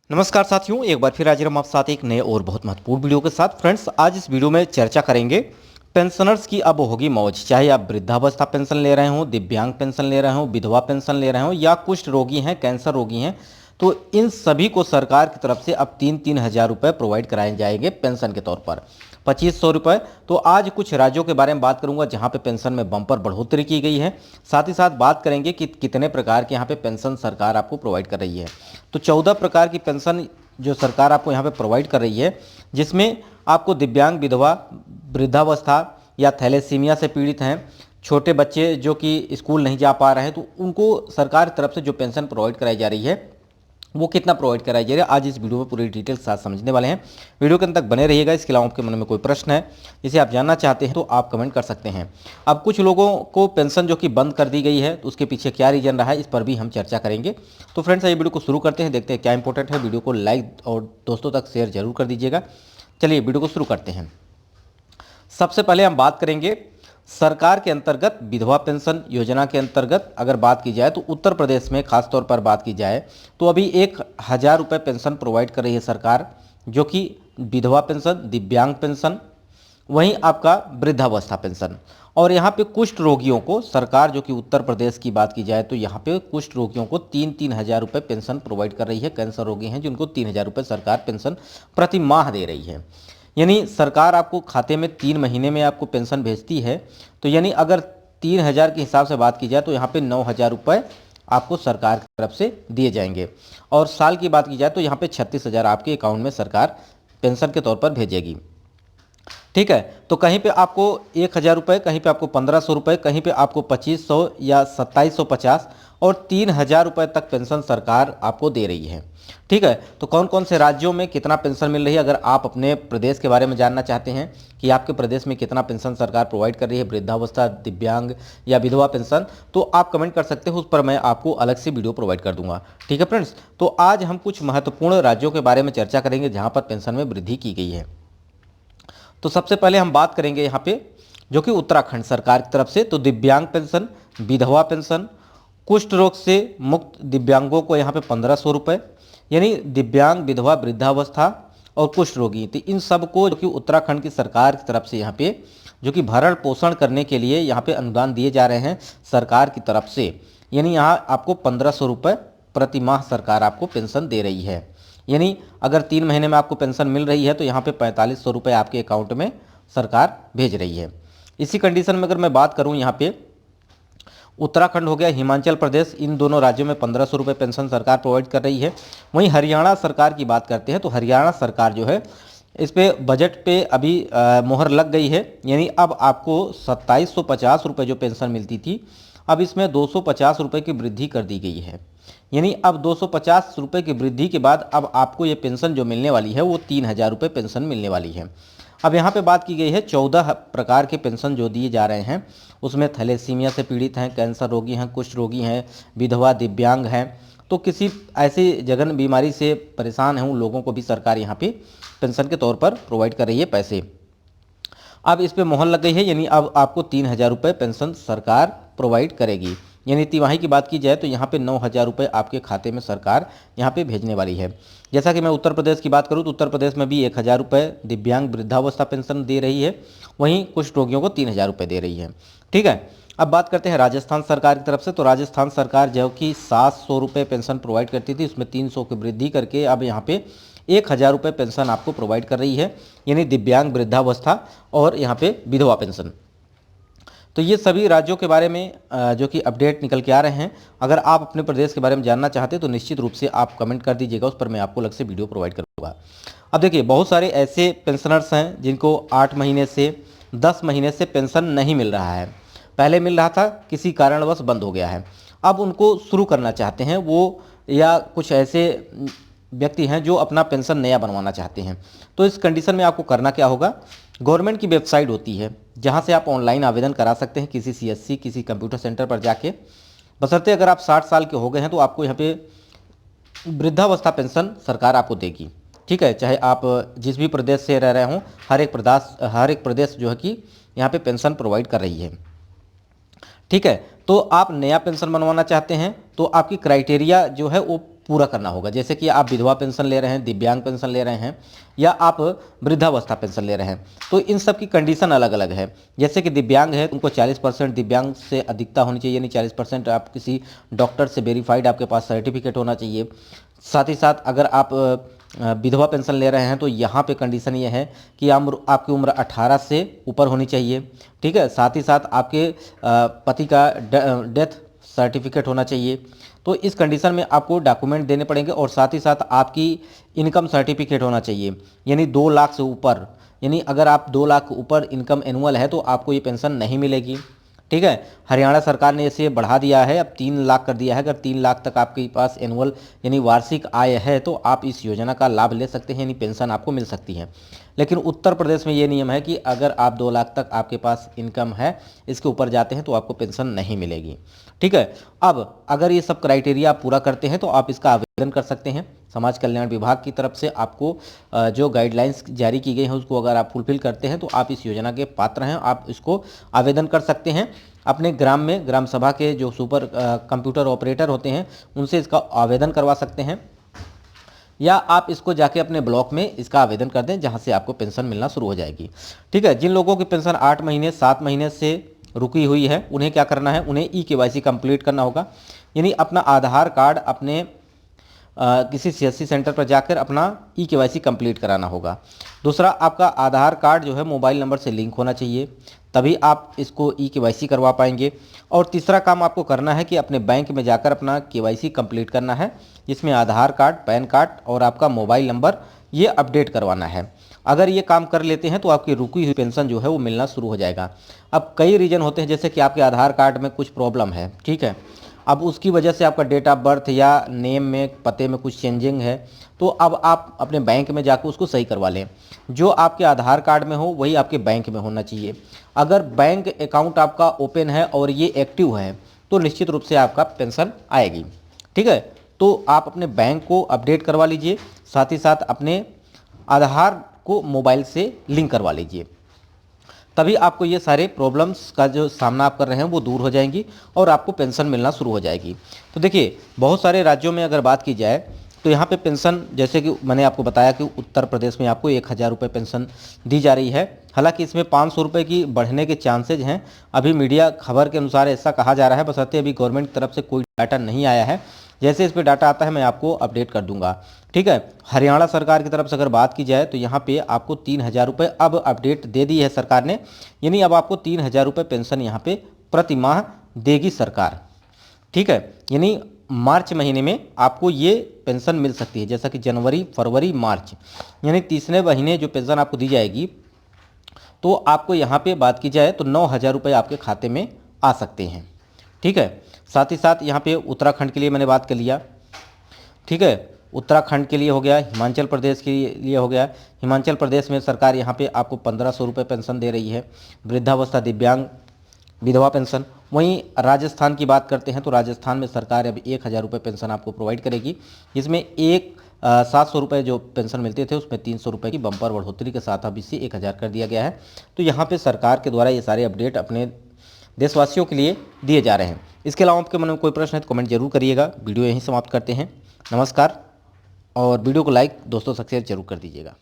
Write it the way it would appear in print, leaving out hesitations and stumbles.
नमस्कार साथियों, एक बार फिर हाजिर हम आप साथ एक नए और बहुत महत्वपूर्ण वीडियो के साथ। फ्रेंड्स, आज इस वीडियो में चर्चा करेंगे पेंशनर्स की अब होगी मौज। चाहे आप वृद्धावस्था पेंशन ले रहे हो, दिव्यांग पेंशन ले रहे हो, विधवा पेंशन ले रहे हो या कुष्ठ रोगी हैं, कैंसर रोगी हैं, तो इन सभी को सरकार की तरफ से अब 3-3 हज़ार रुपये प्रोवाइड कराए जाएंगे पेंशन के तौर पर, 2500 रुपये। तो आज कुछ राज्यों के बारे में बात करूंगा जहां पे पेंशन में बम्पर बढ़ोतरी की गई है। साथ ही साथ बात करेंगे कि कितने प्रकार के यहाँ पे पेंशन सरकार आपको प्रोवाइड कर रही है। तो 14 प्रकार की पेंशन जो सरकार आपको यहाँ पे प्रोवाइड कर रही है, जिसमें आपको दिव्यांग, विधवा, वृद्धावस्था या थैलेसीमिया से पीड़ित हैं, छोटे बच्चे जो कि स्कूल नहीं जा पा रहे हैं, तो उनको सरकार की तरफ से जो पेंशन प्रोवाइड कराई जा रही है वो कितना प्रोवाइड कराई जा रही है, आज इस वीडियो में पूरी डिटेल के साथ समझने वाले हैं। वीडियो के अंत तक बने रहिएगा। इसके अलावा आपके मन में कोई प्रश्न है जिसे आप जानना चाहते हैं तो आप कमेंट कर सकते हैं। अब कुछ लोगों को पेंशन जो कि बंद कर दी गई है, तो उसके पीछे क्या रीजन रहा है, इस पर भी हम चर्चा करेंगे। तो फ्रेंड्स, ये वीडियो को शुरू करते हैं, देखते हैं क्या इंपॉर्टेंट है। वीडियो को लाइक और दोस्तों तक शेयर जरूर कर दीजिएगा। चलिए वीडियो को शुरू करते हैं। सबसे पहले हम बात करेंगे सरकार के अंतर्गत विधवा पेंशन योजना के अंतर्गत अगर बात की जाए तो उत्तर प्रदेश में खास तौर पर बात की जाए तो अभी 1,000 रुपये पेंशन प्रोवाइड कर रही है सरकार, जो कि विधवा पेंशन, दिव्यांग पेंशन, वहीं आपका वृद्धावस्था पेंशन। और यहाँ पे कुष्ठ रोगियों को सरकार, जो कि उत्तर प्रदेश की बात की जाए तो यहाँ पे कुष्ठ रोगियों को 3-3 हज़ार रुपये पेंशन प्रोवाइड कर रही है। कैंसर रोगी हैं जिनको 3,000 रुपये सरकार पेंशन प्रति माह दे रही है। यानी सरकार आपको खाते में 3 महीने में आपको पेंशन भेजती है। तो यानी अगर 3,000 के हिसाब से बात की जाए तो यहाँ पे 9,000 रुपये आपको सरकार की तरफ से दिए जाएंगे। और साल की बात की जाए तो यहाँ पे 36,000 आपके अकाउंट में सरकार पेंशन के तौर पर भेजेगी। ठीक है, तो कहीं पे आपको 1,000 रुपये, कहीं पे आपको 1,500 रुपये, कहीं पे आपको 2,500 या 2,750 और 3,000 रुपये तक पेंशन सरकार आपको दे रही है। ठीक है, तो कौन कौन से राज्यों में कितना पेंशन मिल रही है, अगर आप अपने प्रदेश के बारे में जानना चाहते हैं कि आपके प्रदेश में कितना पेंशन सरकार प्रोवाइड कर रही है, वृद्धावस्था, दिव्यांग या विधवा पेंशन, तो आप कमेंट कर सकते हो, उस पर मैं आपको अलग से वीडियो प्रोवाइड कर दूंगा। ठीक है फ्रेंड्स, तो आज हम कुछ महत्वपूर्ण राज्यों के बारे में चर्चा करेंगे जहाँ पर पेंशन में वृद्धि की गई है। तो सबसे पहले हम बात करेंगे यहाँ पे जो कि उत्तराखंड सरकार की तरफ से, तो दिव्यांग पेंशन, विधवा पेंशन, कुष्ठ रोग से मुक्त दिव्यांगों को यहाँ पे 1,500 रुपये, यानी दिव्यांग, विधवा, वृद्धावस्था और कुष्ठ रोगी, तो इन सबको जो कि उत्तराखंड की सरकार की तरफ से यहाँ पे जो कि भरण पोषण करने के लिए यहाँ पे अनुदान दिए जा रहे हैं सरकार की तरफ से। यानी यहाँ आपको 1,500 रुपये प्रति माह सरकार आपको पेंशन दे रही है। यानी अगर 3 महीने में आपको पेंशन मिल रही है तो यहाँ पे 4,500 रुपये आपके अकाउंट में सरकार भेज रही है। इसी कंडीशन में अगर मैं बात करूँ, यहाँ पे उत्तराखंड हो गया, हिमाचल प्रदेश, इन दोनों राज्यों में 1,500 रुपये पेंशन सरकार प्रोवाइड कर रही है। वहीं हरियाणा सरकार की बात करते हैं तो हरियाणा सरकार जो है इस पे बजट पे अभी मोहर लग गई है। यानी अब आपको 2,750 रुपये जो पेंशन मिलती थी, अब इसमें 250 रुपये की वृद्धि कर दी गई है। यानी अब 250 रुपये की वृद्धि के बाद अब आपको ये पेंशन जो मिलने वाली है वो 3,000 रुपये पेंशन मिलने वाली है। अब यहाँ पे बात की गई है 14 प्रकार के पेंशन जो दिए जा रहे हैं, उसमें थैलेसीमिया से पीड़ित हैं, कैंसर रोगी हैं, कुष्ठ रोगी हैं, विधवा, दिव्यांग हैं, तो किसी ऐसी जघन बीमारी से परेशान हैं उन लोगों को भी सरकार यहाँ पे पेंशन के तौर पर प्रोवाइड कर रही है पैसे। अब इस पे मोहर लग गई है, यानी अब आपको 3,000 रुपये पेंशन सरकार प्रोवाइड करेगी। यानी तिमाही की बात की जाए तो यहाँ पे 9,000 रुपये आपके खाते में सरकार यहाँ पे भेजने वाली है। जैसा कि मैं उत्तर प्रदेश की बात करूँ तो उत्तर प्रदेश में भी 1,000 रुपये दिव्यांग, वृद्धावस्था पेंशन दे रही है, वहीं कुष्ठ रोगियों को 3,000 रुपये दे रही है। ठीक है, अब बात करते हैं राजस्थान सरकार की तरफ से। तो राजस्थान सरकार जो कि 700 रुपये पेंशन प्रोवाइड करती थी, उसमें 300 की वृद्धि करके अब यहाँ पे 1,000 रुपये पेंशन आपको प्रोवाइड कर रही है, यानी दिव्यांग, वृद्धावस्था और यहाँ पे विधवा पेंशन। तो ये सभी राज्यों के बारे में जो कि अपडेट निकल के आ रहे हैं। अगर आप अपने प्रदेश के बारे में जानना चाहते हैं तो निश्चित रूप से आप कमेंट कर दीजिएगा, उस पर मैं आपको अलग से वीडियो प्रोवाइड करूँगा। अब देखिए, बहुत सारे ऐसे पेंशनर्स हैं जिनको 8 महीने से 10 महीने से पेंशन नहीं मिल रहा है। पहले मिल रहा था, किसी कारणवश बंद हो गया है, अब उनको शुरू करना चाहते हैं वो, या कुछ ऐसे व्यक्ति हैं जो अपना पेंशन नया बनवाना चाहते हैं। तो इस कंडीशन में आपको करना क्या होगा, गवर्नमेंट की वेबसाइट होती है जहां से आप ऑनलाइन आवेदन करा सकते हैं किसी सीएससी, किसी कंप्यूटर सेंटर पर जाके। बशर्ते अगर आप 60 साल के हो गए हैं तो आपको यहाँ पे वृद्धावस्था पेंशन सरकार आपको देगी। ठीक है, चाहे आप जिस भी प्रदेश से रह रहे हों, हर एक प्रदेश जो है कि यहाँ पे पेंशन प्रोवाइड कर रही है। ठीक है, तो आप नया पेंशन बनवाना चाहते हैं तो आपकी क्राइटेरिया जो है वो पूरा करना होगा। जैसे कि आप विधवा पेंशन ले रहे हैं, दिव्यांग पेंशन ले रहे हैं, या आप वृद्धावस्था पेंशन ले रहे हैं, तो इन सब की कंडीशन अलग अलग है। जैसे कि दिव्यांग है, उनको 40% दिव्यांग से अधिकता होनी चाहिए, यानी 40% आप किसी डॉक्टर से वेरीफाइड आपके पास सर्टिफिकेट होना चाहिए। साथ ही साथ अगर आप विधवा पेंशन ले रहे हैं तो यहाँ पे कंडीशन ये है कि आपकी उम्र 18 से ऊपर होनी चाहिए। ठीक है, साथ ही साथ आपके पति का डेथ सर्टिफिकेट होना चाहिए। तो इस कंडीशन में आपको डॉक्यूमेंट देने पड़ेंगे, और साथ ही साथ आपकी इनकम सर्टिफिकेट होना चाहिए, यानी 2 लाख से ऊपर। यानी अगर आप 2 लाख ऊपर इनकम एनुअल है तो आपको ये पेंशन नहीं मिलेगी। ठीक है, हरियाणा सरकार ने इसे बढ़ा दिया है, अब 3 लाख कर दिया है। अगर 3 लाख तक आपके पास एनुअल यानी वार्षिक आय है तो आप इस योजना का लाभ ले सकते हैं, यानी पेंशन आपको मिल सकती है। लेकिन उत्तर प्रदेश में ये नियम है कि अगर आप 2 लाख तक आपके पास इनकम है, इसके ऊपर जाते हैं तो आपको पेंशन नहीं मिलेगी। ठीक है, अब अगर ये सब क्राइटेरिया आप पूरा करते हैं तो आप इसका आवेदन कर सकते हैं। समाज कल्याण विभाग की तरफ से आपको जो गाइडलाइंस जारी की गई हैं उसको अगर आप फुलफिल करते हैं तो आप इस योजना के पात्र हैं, आप इसको आवेदन कर सकते हैं। अपने ग्राम में ग्राम सभा के जो सुपर कंप्यूटर ऑपरेटर होते हैं उनसे इसका आवेदन करवा सकते हैं, या आप इसको जाके अपने ब्लॉक में इसका आवेदन कर दें जहां से आपको पेंशन मिलना शुरू हो जाएगी। ठीक है, जिन लोगों की पेंशन 8 महीने 7 महीने से रुकी हुई है उन्हें क्या करना है, उन्हें ई-केवाईसी कंप्लीट करना होगा, यानी अपना आधार कार्ड अपने किसी सीएससी सेंटर पर जाकर अपना ई-केवाईसी कंप्लीट कराना होगा। दूसरा, आपका आधार कार्ड जो है मोबाइल नंबर से लिंक होना चाहिए, तभी आप इसको ई-केवाईसी करवा पाएंगे। और तीसरा काम आपको करना है कि अपने बैंक में जाकर अपना केवाईसी कंप्लीट करना है, जिसमें आधार कार्ड, पैन कार्ड और आपका मोबाइल नंबर ये अपडेट करवाना है। अगर ये काम कर लेते हैं तो आपकी रुकी हुई पेंशन जो है वो मिलना शुरू हो जाएगा। अब कई रीजन होते हैं, जैसे कि आपके आधार कार्ड में कुछ प्रॉब्लम है, ठीक है, अब उसकी वजह से आपका डेट ऑफ बर्थ या नेम में, पते में कुछ चेंजिंग है, तो अब आप अपने बैंक में जाकर उसको सही करवा लें। जो आपके आधार कार्ड में हो वही आपके बैंक में होना चाहिए। अगर बैंक अकाउंट आपका ओपन है और ये एक्टिव है तो निश्चित रूप से आपका पेंशन आएगी। ठीक है, तो आप अपने बैंक को अपडेट करवा लीजिए, साथ ही साथ अपने आधार को मोबाइल से लिंक करवा लीजिए, तभी आपको ये सारे प्रॉब्लम्स का जो सामना आप कर रहे हैं वो दूर हो जाएंगी और आपको पेंशन मिलना शुरू हो जाएगी। तो देखिए, बहुत सारे राज्यों में अगर बात की जाए तो यहाँ पे पेंशन, जैसे कि मैंने आपको बताया कि उत्तर प्रदेश में आपको 1000 रुपये पेंशन दी जा रही है। हालांकि इसमें 500 रुपये की बढ़ने के चांसेज हैं। अभी मीडिया खबर के अनुसार ऐसा कहा जा रहा है, बशर्ते अभी गवर्नमेंट की तरफ से कोई डाटा नहीं आया है। जैसे इस पर डाटा आता है मैं आपको अपडेट कर दूंगा। ठीक है, हरियाणा सरकार की तरफ से अगर बात की जाए तो यहाँ पे आपको 3000 रुपये अब अपडेट दे दी है सरकार ने, यानी अब आपको 3000 रुपये पेंशन यहाँ पे प्रति माह देगी सरकार। ठीक है, यानी मार्च महीने में आपको ये पेंशन मिल सकती है, जैसा कि जनवरी, फरवरी, मार्च, यानी तीसरे महीने जो पेंशन आपको दी जाएगी, तो आपको यहाँ पे बात की जाए तो 9000 रुपये आपके खाते में आ सकते हैं। ठीक है, साथ ही साथ यहाँ पे उत्तराखंड के लिए मैंने बात कर लिया। ठीक है, उत्तराखंड के लिए हो गया, हिमाचल प्रदेश के लिए हो गया। हिमाचल प्रदेश में सरकार यहाँ पे आपको 1500 रुपये पेंशन दे रही है, वृद्धावस्था, दिव्यांग, विधवा पेंशन। वहीं राजस्थान की बात करते हैं तो राजस्थान में सरकार अब 1000 रुपये पेंशन आपको प्रोवाइड करेगी, जिसमें 700 रुपये जो पेंशन मिलते थे उसमें 300 रुपये की बम्पर बढ़ोतरी के साथ अब इसे 1000 कर दिया गया है। तो यहाँ पे सरकार के द्वारा ये सारे अपडेट अपने देशवासियों के लिए दिए जा रहे हैं। इसके अलावा आपके मन में कोई प्रश्न है तो कमेंट जरूर करिएगा। वीडियो यहीं समाप्त करते हैं। नमस्कार, और वीडियो को लाइक दोस्तों से शेयर जरूर कर दीजिएगा।